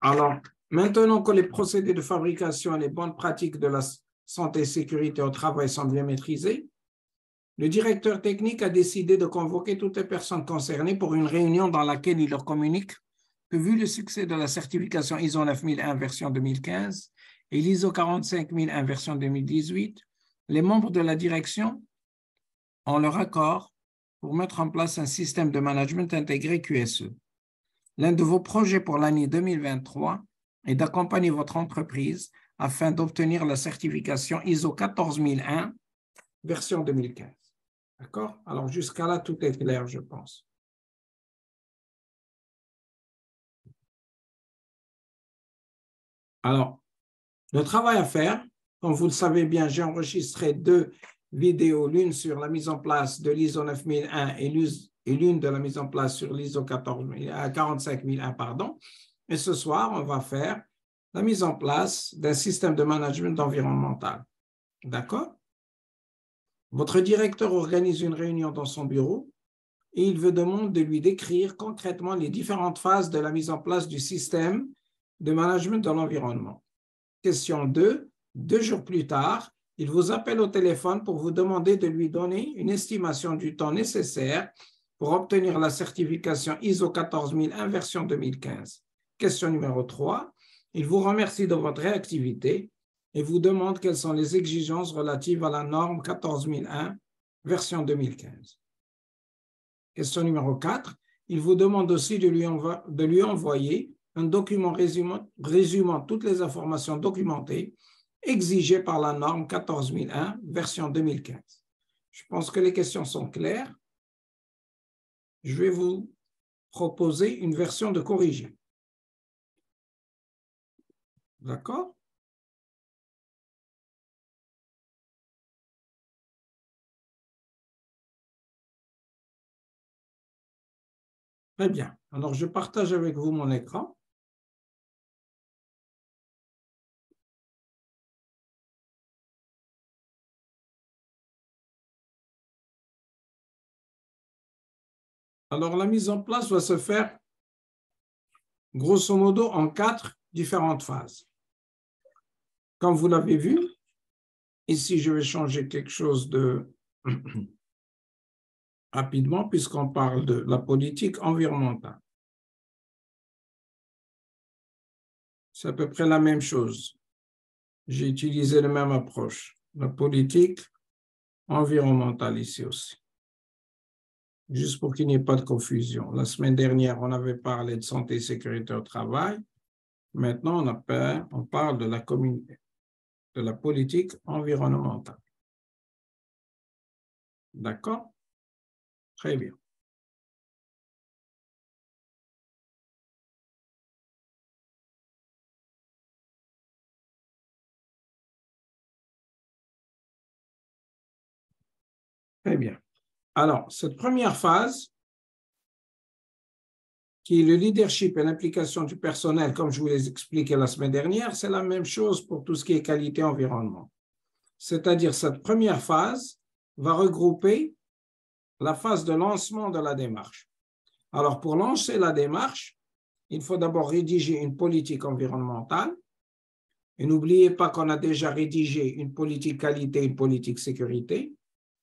Alors, maintenant que les procédés de fabrication et les bonnes pratiques de la santé et sécurité au travail sont bien maîtrisés, le directeur technique a décidé de convoquer toutes les personnes concernées pour une réunion dans laquelle il leur communique que vu le succès de la certification ISO 9001 version 2015 et l'ISO 45001 version 2018, les membres de la direction ont leur accord pour mettre en place un système de management intégré QSE. L'un de vos projets pour l'année 2023 est d'accompagner votre entreprise afin d'obtenir la certification ISO 14001 version 2015. D'accord? Alors, jusqu'à là, tout est clair, je pense. Alors, le travail à faire, comme vous le savez bien, j'ai enregistré 2 vidéos, l'une sur la mise en place de l'ISO 9001 et l'une de la mise en place sur l'ISO 45001, pardon. Et ce soir, on va faire la mise en place d'un système de management environnemental. D'accord? Votre directeur organise une réunion dans son bureau et il vous demande de lui décrire concrètement les différentes phases de la mise en place du système de management de l'environnement. Question 2. 2 jours plus tard, il vous appelle au téléphone pour vous demander de lui donner une estimation du temps nécessaire pour obtenir la certification ISO 14001 version 2015. Question numéro 3. Il vous remercie de votre réactivité et vous demande quelles sont les exigences relatives à la norme 14001 version 2015. Question numéro 4. Il vous demande aussi de lui envoyer un document résumant toutes les informations documentées exigées par la norme 14001 version 2015. Je pense que les questions sont claires. Je vais vous proposer une version de corrigé. D'accord? Très bien. Alors, je partage avec vous mon écran. Alors, la mise en place va se faire grosso modo en 4 différentes phases. Comme vous l'avez vu, ici, je vais changer quelque chose de rapidement puisqu'on parle de la politique environnementale. C'est à peu près la même chose. J'ai utilisé la même approche. La politique environnementale ici aussi. Juste pour qu'il n'y ait pas de confusion. La semaine dernière, on avait parlé de santé et sécurité au travail. Maintenant, on parle de la politique environnementale. D'accord? Très bien. Très bien. Alors, cette première phase, qui est le leadership et l'implication du personnel, comme je vous l'ai expliqué la semaine dernière, c'est la même chose pour tout ce qui est qualité environnement. C'est-à-dire, cette première phase va regrouper la phase de lancement de la démarche. Alors, pour lancer la démarche, il faut d'abord rédiger une politique environnementale. Et n'oubliez pas qu'on a déjà rédigé une politique qualité, une politique sécurité.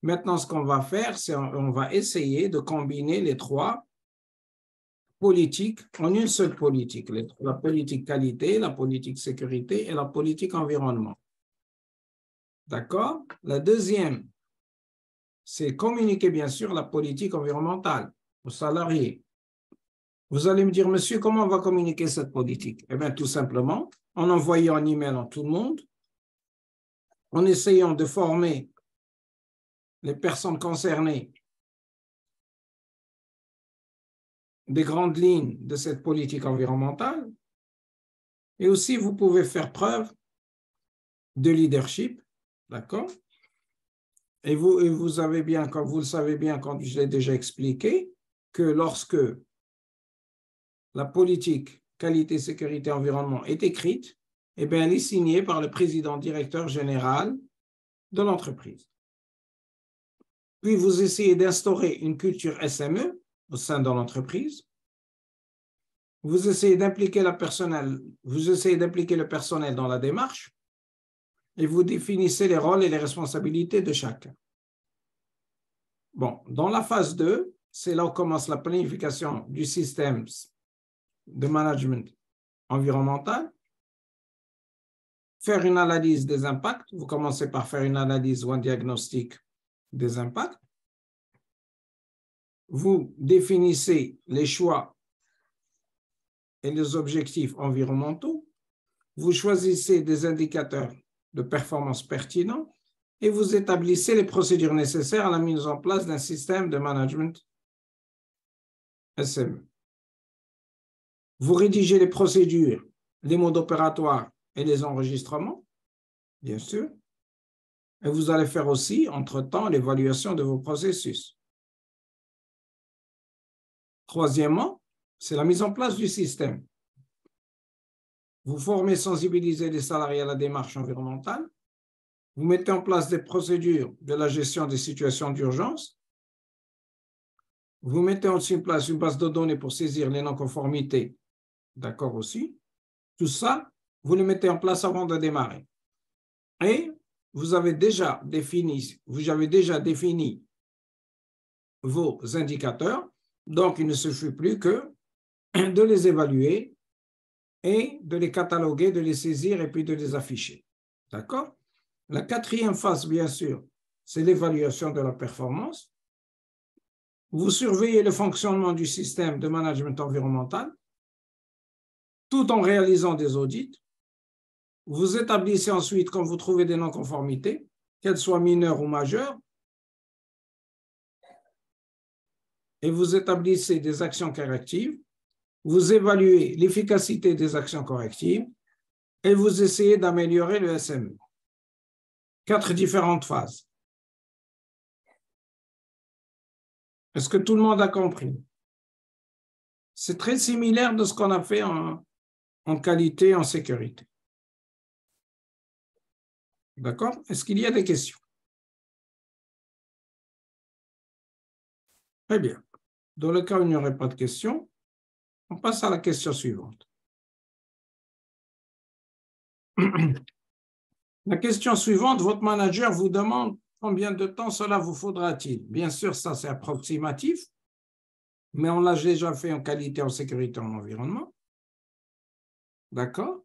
Maintenant, ce qu'on va faire, c'est on va essayer de combiner les 3 politiques en une seule politique. La politique qualité, la politique sécurité et la politique environnement. D'accord? La deuxième, c'est communiquer bien sûr la politique environnementale aux salariés. Vous allez me dire, monsieur, comment on va communiquer cette politique? Eh bien, tout simplement, en envoyant un email à tout le monde, en essayant de former les personnes concernées des grandes lignes de cette politique environnementale. Et aussi, vous pouvez faire preuve de leadership, d'accord? Et vous avez bien, comme vous le savez bien, comme je l'ai déjà expliqué, que lorsque la politique qualité, sécurité, environnement est écrite, eh bien, elle est signée par le président directeur général de l'entreprise. Puis, vous essayez d'instaurer une culture SME au sein de l'entreprise. vous essayez d'impliquer le personnel dans la démarche et vous définissez les rôles et les responsabilités de chacun. Bon, dans la phase 2, c'est là où commence la planification du système de management environnemental. Faire une analyse des impacts. Vous commencez par faire une analyse ou un diagnostic des impacts. Vous définissez les choix et les objectifs environnementaux. Vous choisissez des indicateurs de performance pertinents et vous établissez les procédures nécessaires à la mise en place d'un système de management SME. Vous rédigez les procédures, les modes opératoires et les enregistrements, bien sûr. Et vous allez faire aussi, entre-temps, l'évaluation de vos processus. Troisièmement, c'est la mise en place du système. Vous formez, sensibilisez les salariés à la démarche environnementale. Vous mettez en place des procédures de la gestion des situations d'urgence. Vous mettez aussi en place une base de données pour saisir les non-conformités. D'accord aussi. Tout ça, vous le mettez en place avant de démarrer. Et vous avez déjà défini vos indicateurs. Donc, il ne suffit plus que de les évaluer et de les cataloguer, de les saisir et puis de les afficher. D'accord? La quatrième phase, bien sûr, c'est l'évaluation de la performance. Vous surveillez le fonctionnement du système de management environnemental tout en réalisant des audits. Vous établissez ensuite, quand vous trouvez des non-conformités, qu'elles soient mineures ou majeures, et vous établissez des actions correctives. Vous évaluez l'efficacité des actions correctives et vous essayez d'améliorer le SME. 4 différentes phases. Est-ce que tout le monde a compris? C'est très similaire de ce qu'on a fait en qualité, en sécurité. D'accord? Est-ce qu'il y a des questions? Très bien. Dans le cas où il n'y aurait pas de questions, on passe à la question suivante. La question suivante, votre manager vous demande combien de temps cela vous faudra-t-il? Bien sûr, ça c'est approximatif, mais on l'a déjà fait en qualité, en sécurité, en environnement. D'accord?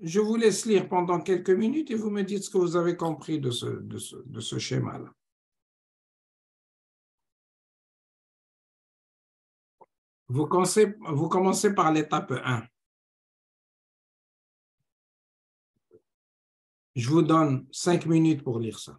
Je vous laisse lire pendant quelques minutes et vous me dites ce que vous avez compris de ce schéma-là. Vous commencez par l'étape 1. Je vous donne 5 minutes pour lire ça.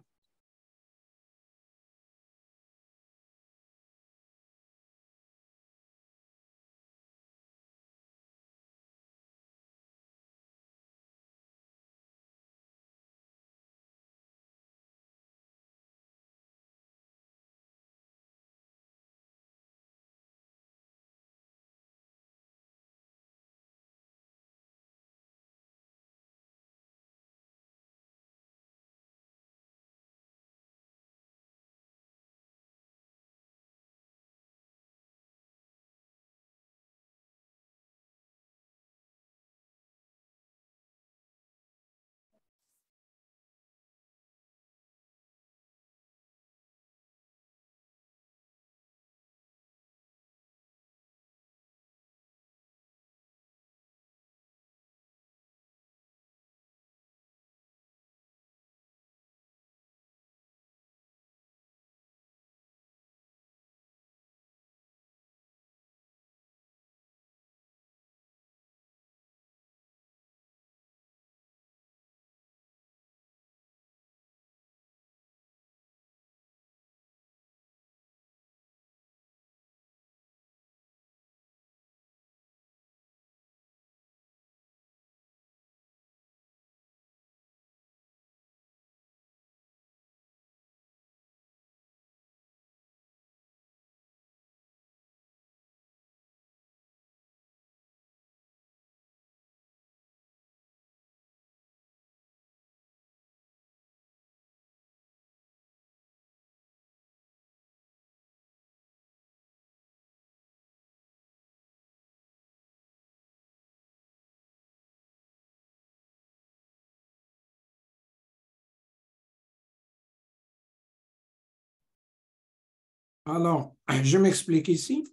Alors, je m'explique ici.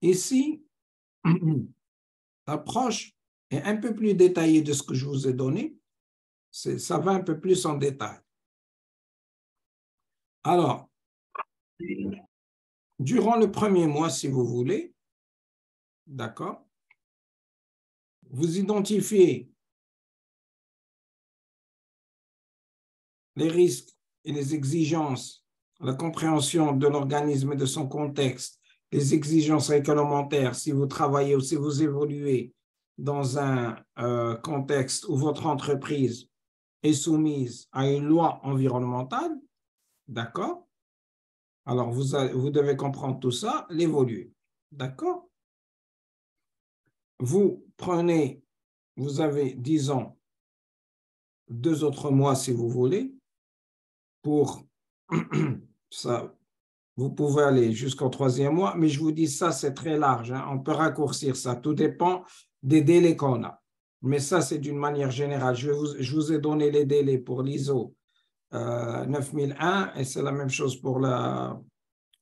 Ici, l'approche est un peu plus détaillée de ce que je vous ai donné. Ça va un peu plus en détail. Alors, durant le premier mois, si vous voulez, d'accord, vous identifiez les risques et les exigences, la compréhension de l'organisme et de son contexte, les exigences réglementaires si vous travaillez ou si vous évoluez dans un contexte où votre entreprise est soumise à une loi environnementale, d'accord? Alors, vous devez comprendre tout ça, l'évoluer, d'accord? Vous prenez, vous avez, disons, 2 autres mois si vous voulez, pour ça. Vous pouvez aller jusqu'au 3e mois, mais je vous dis ça, c'est très large, hein. On peut raccourcir ça. Tout dépend des délais qu'on a. Mais ça, c'est d'une manière générale. Je vous ai donné les délais pour l'ISO 9001 et c'est la même chose pour la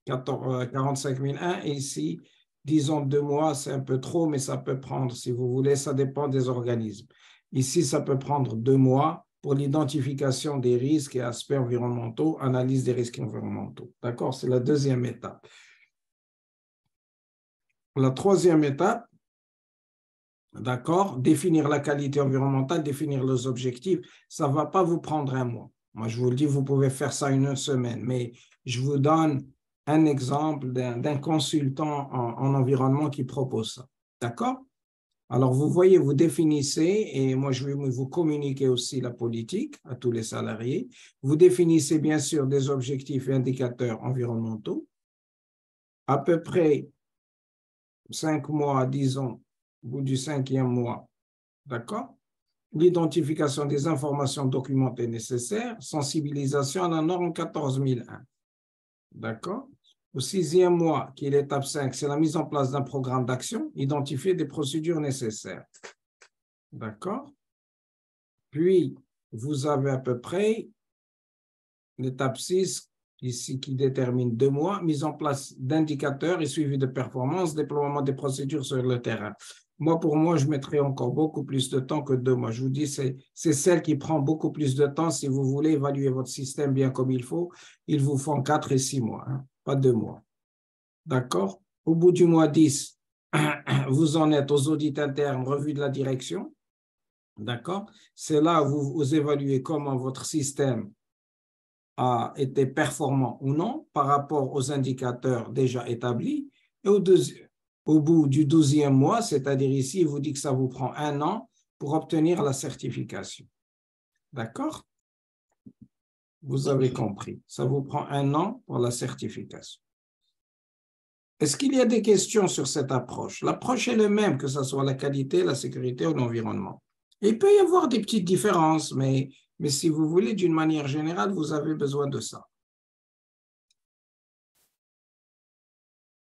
45001. Et ici, disons 2 mois, c'est un peu trop, mais ça peut prendre, si vous voulez, ça dépend des organismes. Ici, ça peut prendre 2 mois pour l'identification des risques et aspects environnementaux, analyse des risques environnementaux. D'accord? C'est la 2e étape. La 3e étape, d'accord, définir la qualité environnementale, définir les objectifs, ça ne va pas vous prendre un mois. Moi, je vous le dis, vous pouvez faire ça une semaine, mais je vous donne un exemple d'un consultant en environnement qui propose ça. D'accord? Alors, vous voyez, vous définissez, et moi, je vais vous communiquer aussi la politique à tous les salariés. Vous définissez bien sûr des objectifs et indicateurs environnementaux. À peu près 5 mois, disons, au bout du 5e mois, d'accord? L'identification des informations documentées nécessaires, sensibilisation à la norme 14001, d'accord? Au 6e mois, qui est l'étape 5, c'est la mise en place d'un programme d'action, identifier des procédures nécessaires. D'accord? Puis, vous avez à peu près l'étape 6, ici, qui détermine 2 mois, mise en place d'indicateurs et suivi de performance, déploiement des procédures sur le terrain. Moi, pour moi, je mettrai encore beaucoup plus de temps que 2 mois. Je vous dis, c'est celle qui prend beaucoup plus de temps. Si vous voulez évaluer votre système bien comme il faut, il vous faut 4 et 6 mois, hein, pas 2 mois. D'accord? Au bout du mois 10, vous en êtes aux audits internes, revue de la direction. D'accord? C'est là où vous évaluez comment votre système a été performant ou non par rapport aux indicateurs déjà établis. Et au bout du 12e mois, c'est-à-dire ici, il vous dit que ça vous prend 1 an pour obtenir la certification. D'accord? Vous avez compris. Ça vous prend 1 an pour la certification. Est-ce qu'il y a des questions sur cette approche? L'approche est la même, que ce soit la qualité, la sécurité ou l'environnement. Il peut y avoir des petites différences, mais si vous voulez, d'une manière générale, vous avez besoin de ça.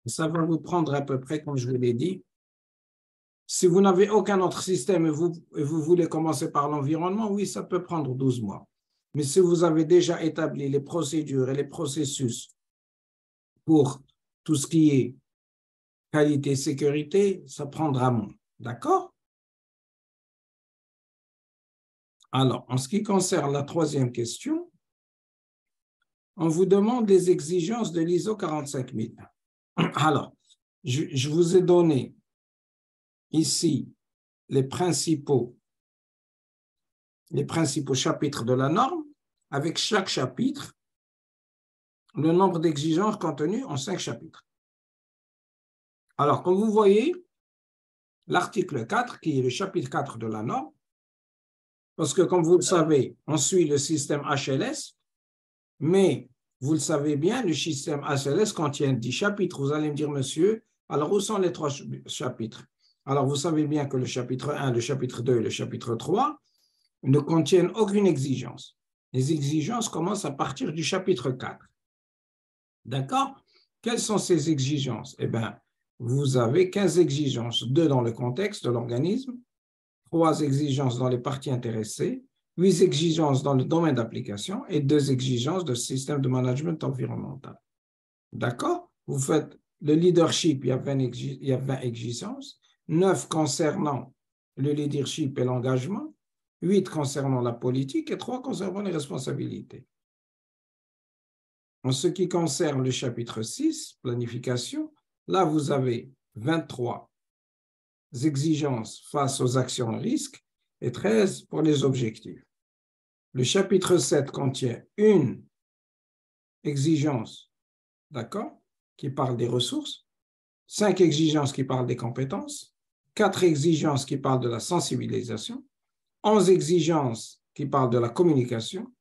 Ça va vous prendre à peu près, comme je vous l'ai dit. Si vous n'avez aucun autre système et vous voulez commencer par l'environnement, oui, ça peut prendre 12 mois. Mais si vous avez déjà établi les procédures et les processus pour tout ce qui est qualité, sécurité, ça prendra moins. D'accord? Alors, en ce qui concerne la 3e question, on vous demande les exigences de l'ISO 45001. Alors, je vous ai donné ici les principaux chapitres de la norme, avec chaque chapitre, le nombre d'exigences contenues en 5 chapitres. Alors, comme vous voyez, l'article 4, qui est le chapitre 4 de la norme, parce que comme vous le savez, on suit le système HLS, mais vous le savez bien, le système HLS contient 10 chapitres. Vous allez me dire, monsieur, alors où sont les 3 chapitres? Alors, vous savez bien que le chapitre 1, le chapitre 2 et le chapitre 3 ne contiennent aucune exigence. Les exigences commencent à partir du chapitre 4. D'accord? Quelles sont ces exigences? Eh bien, vous avez 15 exigences, 2 dans le contexte de l'organisme, 3 exigences dans les parties intéressées, 8 exigences dans le domaine d'application et 2 exigences de système de management environnemental. D'accord? Vous faites le leadership, il y a 20 exigences. 9 concernant le leadership et l'engagement. 8 concernant la politique et 3 concernant les responsabilités. En ce qui concerne le chapitre 6, planification, là, vous avez 23 exigences face aux actions à risque et 13 pour les objectifs. Le chapitre 7 contient une exigence, d'accord, qui parle des ressources, 5 exigences qui parlent des compétences, 4 exigences qui parlent de la sensibilisation, 11 exigences qui parlent de la communication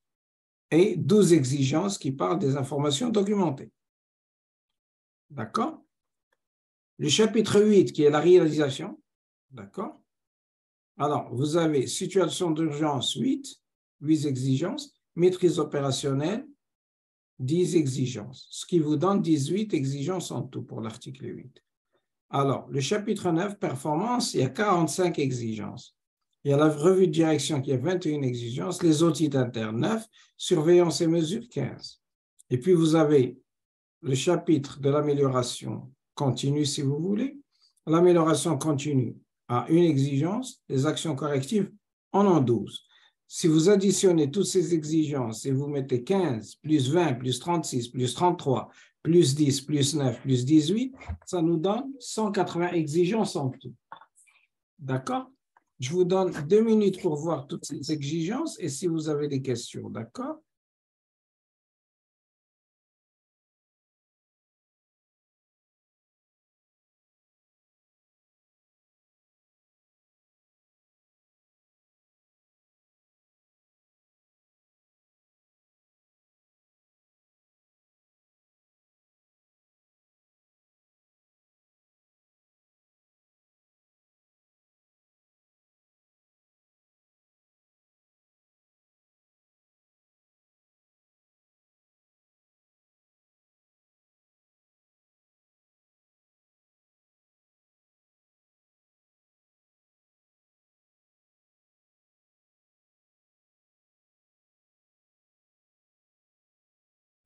et 12 exigences qui parlent des informations documentées. D'accord? Le chapitre 8 qui est la réalisation, d'accord? Alors, vous avez situation d'urgence 8 exigences, maîtrise opérationnelle, 10 exigences, ce qui vous donne 18 exigences en tout pour l'article 8. Alors, le chapitre 9, performance, il y a 45 exigences. Il y a la revue de direction qui a 21 exigences, les audits internes 9, surveillance et mesures 15. Et puis, vous avez le chapitre de l'amélioration continue, si vous voulez. L'amélioration continue a une exigence, les actions correctives en ont 12. Si vous additionnez toutes ces exigences et vous mettez 15, plus 20, plus 36, plus 33, plus 10, plus 9, plus 18, ça nous donne 180 exigences en tout. D'accord? Je vous donne 2 minutes pour voir toutes ces exigences et si vous avez des questions, d'accord?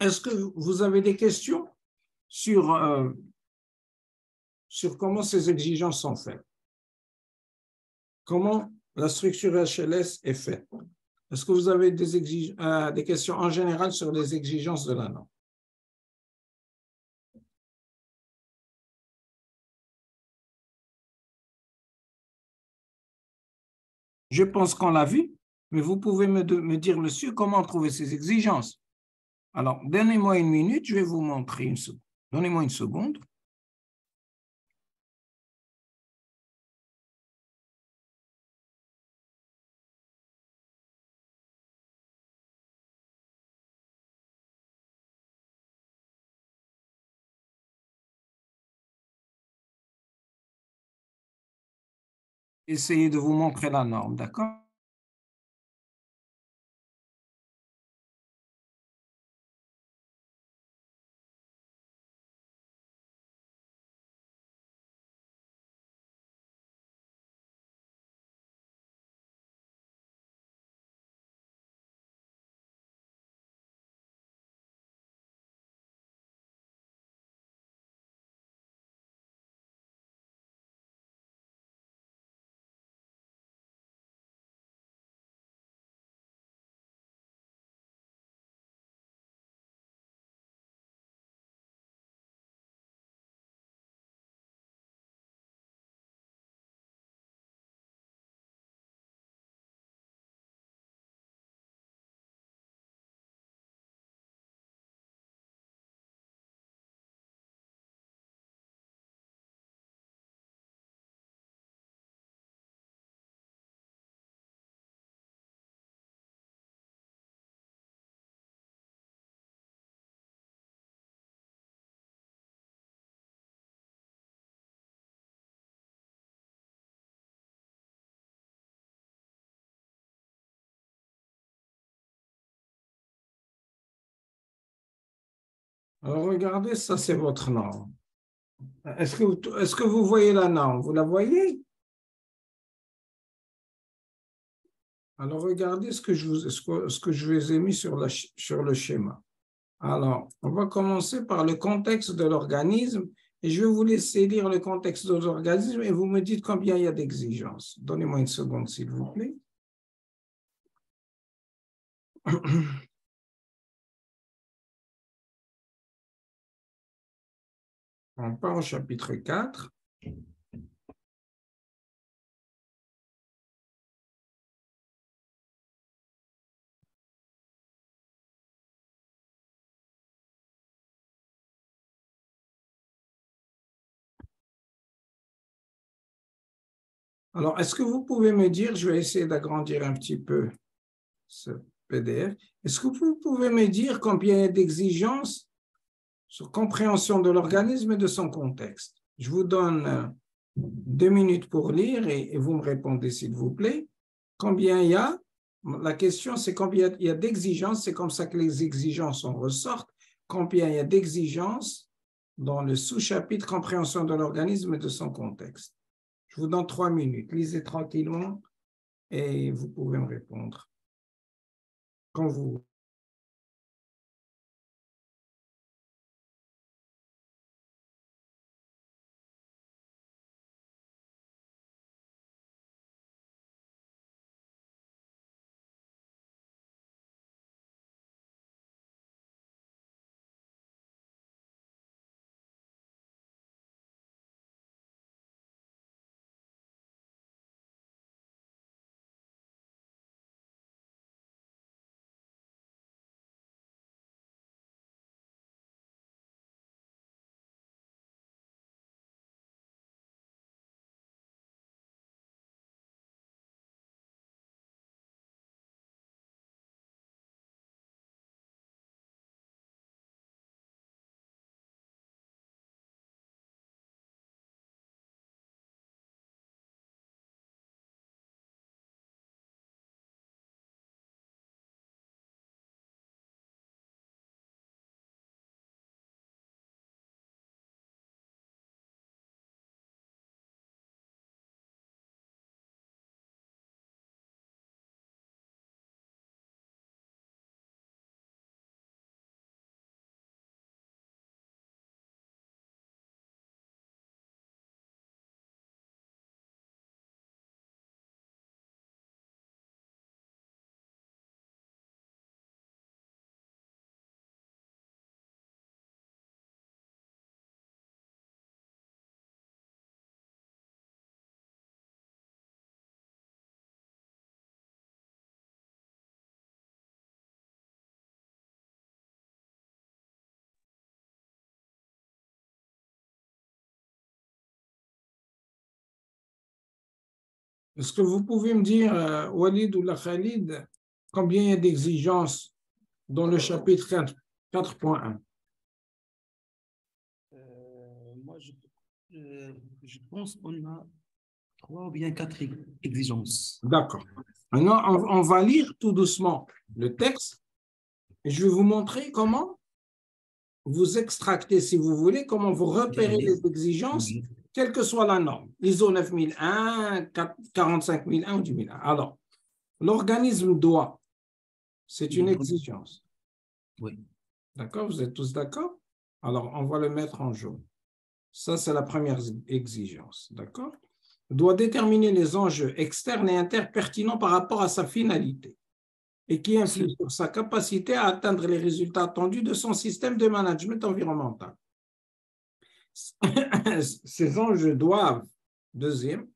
Est-ce que vous avez des questions sur comment ces exigences sont faites? Comment la structure HLS est faite? Est-ce que vous avez des questions en général sur les exigences de la norme? Je pense qu'on l'a vu, mais vous pouvez me dire, monsieur, comment trouver ces exigences? Alors, donnez-moi une minute, je vais vous montrer une seconde. Donnez-moi une seconde. Essayez de vous montrer la norme, d'accord? Alors, regardez, ça, c'est votre norme. Est-ce que vous voyez la norme? Vous la voyez? Alors, regardez ce que je vous ai mis sur le schéma. Alors, on va commencer par le contexte de l'organisme et je vais vous laisser lire le contexte de l'organisme et vous me dites combien il y a d'exigences. Donnez-moi une seconde, s'il vous plaît. On part au chapitre 4. Alors, est-ce que vous pouvez me dire, je vais essayer d'agrandir un petit peu ce PDF, est-ce que vous pouvez me dire combien il y a d'exigences sur compréhension de l'organisme et de son contexte? Je vous donne 2 minutes pour lire et vous me répondez s'il vous plaît. Combien il y a? La question c'est combien il y a d'exigences, c'est comme ça que les exigences en ressortent. Combien il y a d'exigences dans le sous-chapitre compréhension de l'organisme et de son contexte? Je vous donne 3 minutes. Lisez tranquillement et vous pouvez me répondre. Quand vous... Est-ce que vous pouvez me dire, Walid ou la Khalid, combien il y a d'exigences dans le chapitre 4.1? Moi, je pense qu'on a 3 ou bien 4 exigences. D'accord. Maintenant, on va lire tout doucement le texte et je vais vous montrer comment vous extractez, si vous voulez, comment vous repérez les exigences, quelle que soit la norme, ISO 9001, 45001 ou 10001. Alors, l'organisme doit, c'est une exigence. Oui. D'accord? Vous êtes tous d'accord? Alors, on va le mettre en jaune. Ça, c'est la première exigence. D'accord? Doit déterminer les enjeux externes et internes pertinents par rapport à sa finalité et qui influent sur sa capacité à atteindre les résultats attendus de son système de management environnemental. Ces enjeux doivent, deuxième,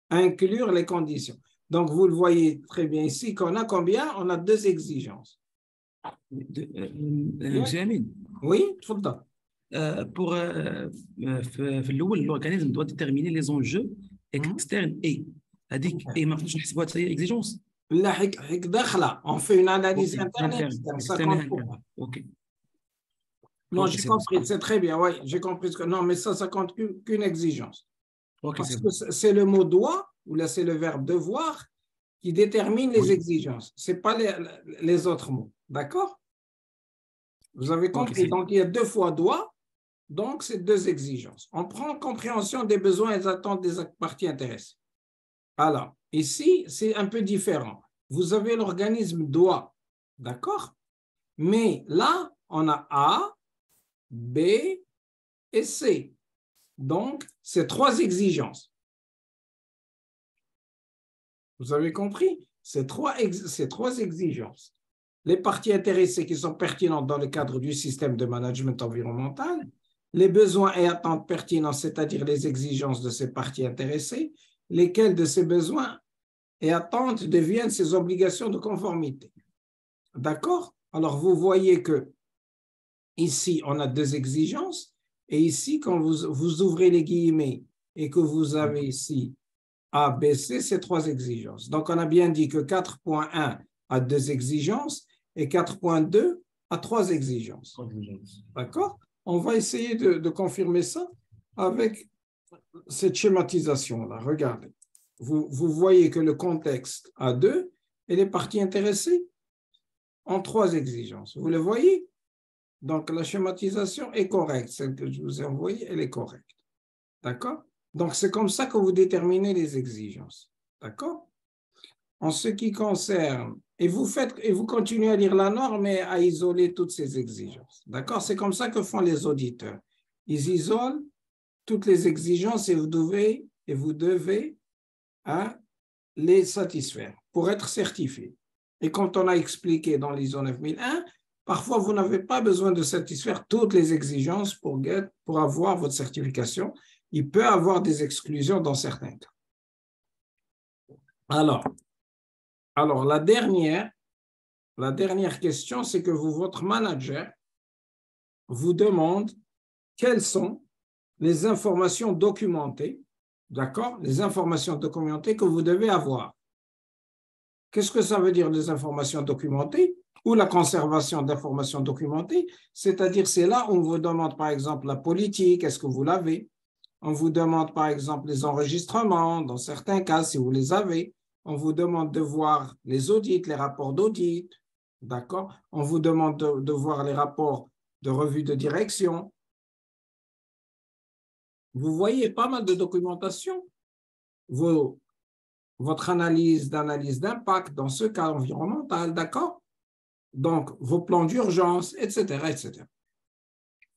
inclure les conditions. Donc, vous le voyez très bien ici qu'on a combien? On a 2 exigences. Oui, tout le temps. Pour l'organisme doit déterminer les enjeux externes et et maintenant je sais pas c'est exigence. On fait une analyse interne et externe. Ça compte pas. Ok. Non, j'ai compris, c'est très bien, oui, j'ai compris. Non, mais ça compte qu'une exigence. Okay, parce que c'est le mot doit, ou là c'est le verbe devoir, qui détermine les exigences. Ce n'est pas les autres mots. D'accord? Vous avez compris. Donc, il y a 2 fois doit, donc c'est 2 exigences. On prend compréhension des besoins et des attentes des parties intéressées. Alors, ici, c'est un peu différent. Vous avez l'organisme doit, d'accord? Mais là, on a A, B et C. Donc, c'est 3 exigences. Vous avez compris? C'est trois exigences. Les parties intéressées qui sont pertinentes dans le cadre du système de management environnemental, les besoins et attentes pertinents, c'est-à-dire les exigences de ces parties intéressées, lesquelles de ces besoins et attentes deviennent ces obligations de conformité. D'accord? Alors, vous voyez que ici, on a 2 exigences, et ici, quand vous ouvrez les guillemets et que vous avez ici A, B, C, c'est 3 exigences. Donc, on a bien dit que 4.1 a 2 exigences et 4.2 a 3 exigences. D'accord? On va essayer de confirmer ça avec cette schématisation-là. Regardez. Vous voyez que le contexte a 2 et les parties intéressées ont 3 exigences. Vous le voyez? Donc, la schématisation est correcte. Celle que je vous ai envoyée, elle est correcte. D'accord? Donc, c'est comme ça que vous déterminez les exigences. D'accord? En ce qui concerne, et vous continuez à lire la norme et à isoler toutes ces exigences. D'accord? C'est comme ça que font les auditeurs. Ils isolent toutes les exigences et vous devez les satisfaire pour être certifié. Et quand on a expliqué dans l'ISO 9001, parfois vous n'avez pas besoin de satisfaire toutes les exigences pour avoir votre certification. Il peut y avoir des exclusions dans certains cas. Alors la dernière question, c'est que votre manager vous demande quelles sont les informations documentées, d'accord? Les informations documentées que vous devez avoir. Qu'est-ce que ça veut dire, les informations documentées ou la conservation d'informations documentées? C'est-à-dire, c'est là où on vous demande, par exemple, la politique, est-ce que vous l'avez? On vous demande, par exemple, les enregistrements, dans certains cas, si vous les avez. On vous demande de voir les audits, les rapports d'audit, d'accord? On vous demande de voir les rapports de revue de direction. Vous voyez pas mal de documentation. Votre analyse d'impact dans ce cas environnemental, d'accord? Donc, vos plans d'urgence, etc., etc.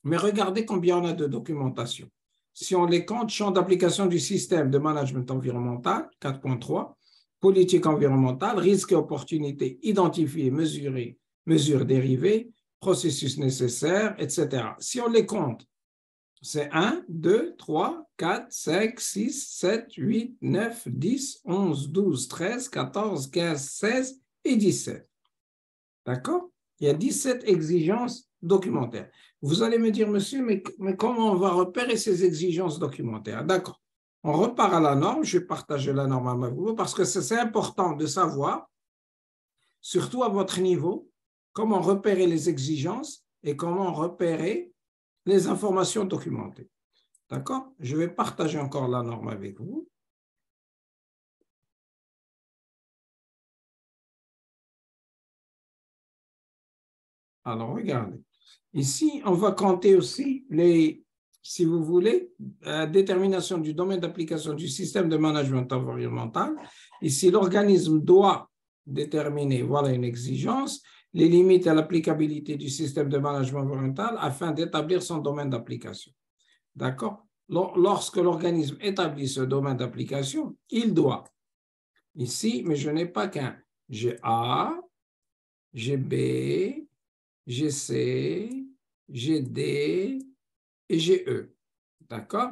Mais regardez combien on a de documentation. Si on les compte, champ d'application du système de management environnemental, 4.3, politique environnementale, risques et opportunités identifiés, mesurés, mesures dérivées, processus nécessaires, etc. Si on les compte, c'est 1, 2, 3, 4, 5, 6, 7, 8, 9, 10, 11, 12, 13, 14, 15, 16 et 17. D'accord? Il y a 17 exigences documentaires. Vous allez me dire, monsieur, mais comment on va repérer ces exigences documentaires? D'accord. On repart à la norme. Je vais partager la norme avec vous parce que c'est important de savoir, surtout à votre niveau, comment repérer les exigences et comment repérer les informations documentées. D'accord? Je vais partager encore la norme avec vous. Alors, regardez. Ici, on va compter aussi si vous voulez, détermination du domaine d'application du système de management environnemental. Ici, l'organisme doit déterminer, voilà une exigence, les limites à l'applicabilité du système de management environnemental afin d'établir son domaine d'application. D'accord? Lorsque l'organisme établit ce domaine d'application, il doit, ici, mais je n'ai pas qu'un, j'ai A, j'ai B, j'ai C, j'ai D et j'ai E. D'accord?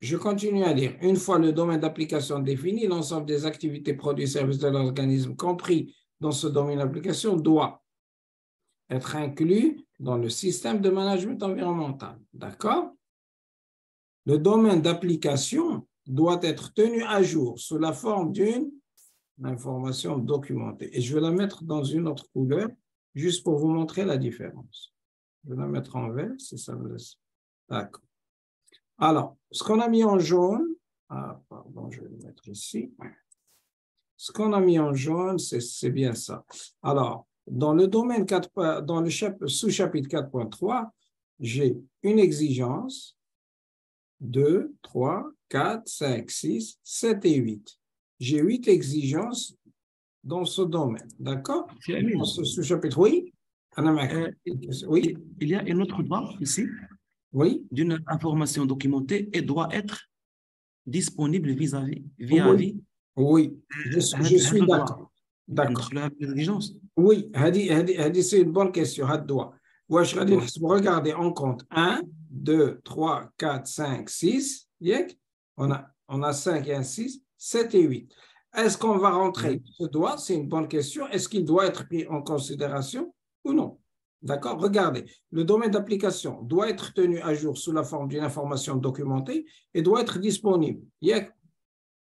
Je continue à lire. Une fois le domaine d'application défini, l'ensemble des activités, produits et services de l'organisme compris dans ce domaine d'application doit être inclus dans le système de management environnemental. D'accord? Le domaine d'application doit être tenu à jour sous la forme d'une information documentée. Et je vais la mettre dans une autre couleur, juste pour vous montrer la différence. Je vais la mettre en vert, si ça me laisse. D'accord. Alors, ce qu'on a mis en jaune, pardon, je vais le mettre ici. Ce qu'on a mis en jaune, c'est bien ça. Alors, dans le domaine 4, dans le sous-chapitre 4.3, j'ai une exigence, 2, 3, 4, 5, 6, 7 et 8. J'ai 8 exigences dans ce domaine, d'accord? Dans ce sous-chapitre, oui? Oui, il y a un autre droit ici oui, d'une information documentée et doit être disponible oui, vis-à-vis oui, je هذا suis الدواء d'accord. D'accord. ندخلها بالإكزيجونس. Oui, c'est une bonne question. واش غادي نحسبوا regardez on compte 1 2 3 4 5 6 ياك on a 5 et un 6 7 et 8. Est-ce qu'on va rentrer ce doigt? C'est une bonne question. Est-ce qu'il doit être pris en considération ou non? D'accord? Regardez, le domaine d'application doit être tenu à jour sous la forme d'une information documentée et doit être disponible.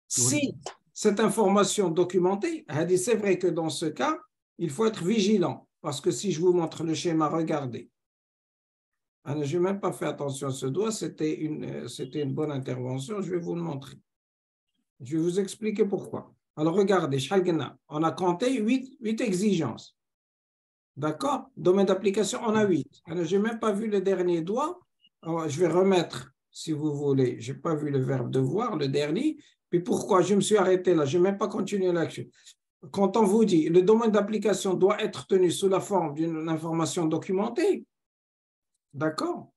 Si cette information documentée, c'est vrai que dans ce cas, il faut être vigilant. Parce que si je vous montre le schéma, regardez. Je n'ai même pas fait attention à ce doigt, c'était une bonne intervention, je vais vous le montrer. Je vais vous expliquer pourquoi. Alors regardez, on a compté 8 exigences. D'accord? Domaine d'application, on a 8. Je n'ai même pas vu le dernier doigt. Alors, je vais remettre, si vous voulez. Je n'ai pas vu le verbe devoir, le dernier. Puis pourquoi? Je me suis arrêté là. Je n'ai même pas continué là-dessus. Quand on vous dit le domaine d'application doit être tenu sous la forme d'une information documentée, d'accord?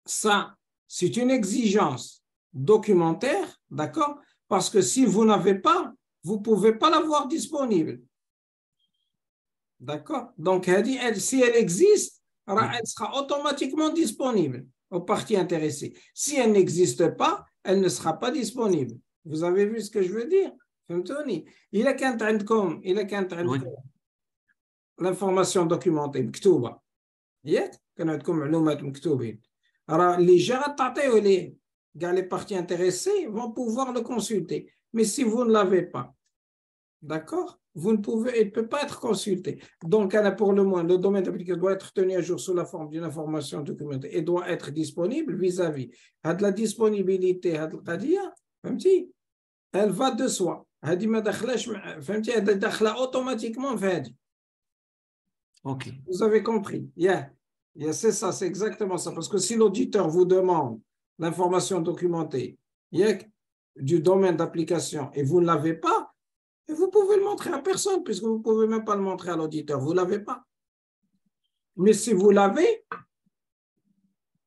Ça, c'est une exigence documentaire, d'accord? Parce que si vous n'avez pas, vous ne pouvez pas l'avoir disponible. D'accord? Donc, si elle existe, elle sera automatiquement disponible aux parties intéressées. Si elle n'existe pas, elle ne sera pas disponible. Vous avez vu ce que je veux dire? فهمتوني؟ إذا كانت عندكم l'information documentée مكتوبة ياك كان عندكم معلومات مكتوبين راه اللي جا غتعطيوه ليه كاع les parties intéressées vont pouvoir le consulter. Mais si vous ne l'avez pas, d'accord, vous ne pouvez, il ne peut pas être consulté. Donc, pour le moins, le domaine d'application doit être tenu à jour sous la forme d'une information documentée et doit être disponible vis-à-vis de la disponibilité هاد القضية فهمتي elle va de soi. هذه ما دخلاش فهمتي هذا داخله اوتوماتيكمون في هذه. Ok. Vous avez compris? C'est ça, c'est exactement ça. Parce que si l'auditeur vous demande l'information documentée du domaine d'application et vous ne l'avez pas, vous pouvez le montrer à personne puisque vous ne pouvez même pas le montrer à l'auditeur. Vous ne l'avez pas. Mais si vous l'avez,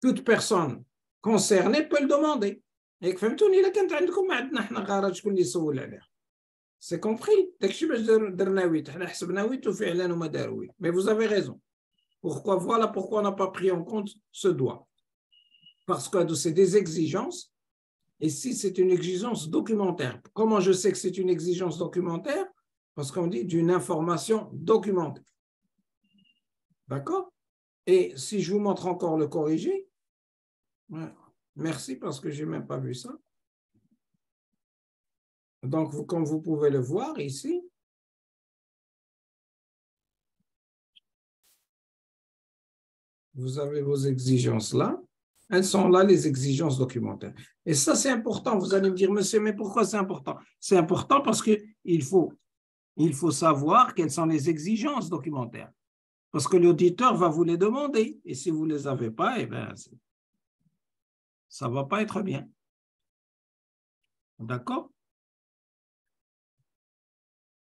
toute personne concernée peut le demander. Et فهمتوني إلا كانت عندكم ما عندنا حنا غير شكون اللي يسول عليها. C'est compris? داكشي باش درنا 8 حنا حسبنا 8 وفعلا هما داروا 8. Mais vous avez raison. Voilà pourquoi on n'a pas pris en compte ce doigt. Parce que c'est des exigences. Et si c'est une exigence documentaire, comment je sais que c'est une exigence documentaire? Parce qu'on dit d'une information documentée. D'accord? Et si je vous montre encore le corrigé, merci parce que je n'ai même pas vu ça. Donc, comme vous pouvez le voir ici, vous avez vos exigences là. Elles sont là, les exigences documentaires. Et ça, c'est important. Vous allez me dire, monsieur, mais pourquoi c'est important? C'est important parce qu'il faut savoir quelles sont les exigences documentaires. Parce que l'auditeur va vous les demander. Et si vous ne les avez pas, eh bien, ça ne va pas être bien. D'accord?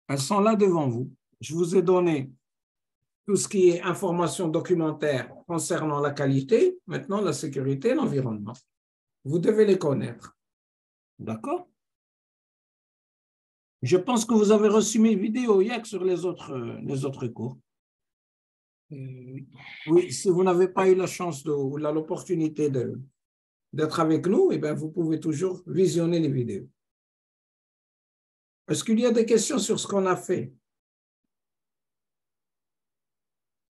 Elles sont là devant vous. Je vous ai donné tout ce qui est information documentaire concernant la qualité, maintenant la sécurité et l'environnement. Vous devez les connaître. D'accord? Je pense que vous avez reçu mes vidéos hier sur les autres cours. Oui, si vous n'avez pas eu la chance ou l'opportunité d'être avec nous, eh bien, vous pouvez toujours visionner les vidéos. Est-ce qu'il y a des questions sur ce qu'on a fait?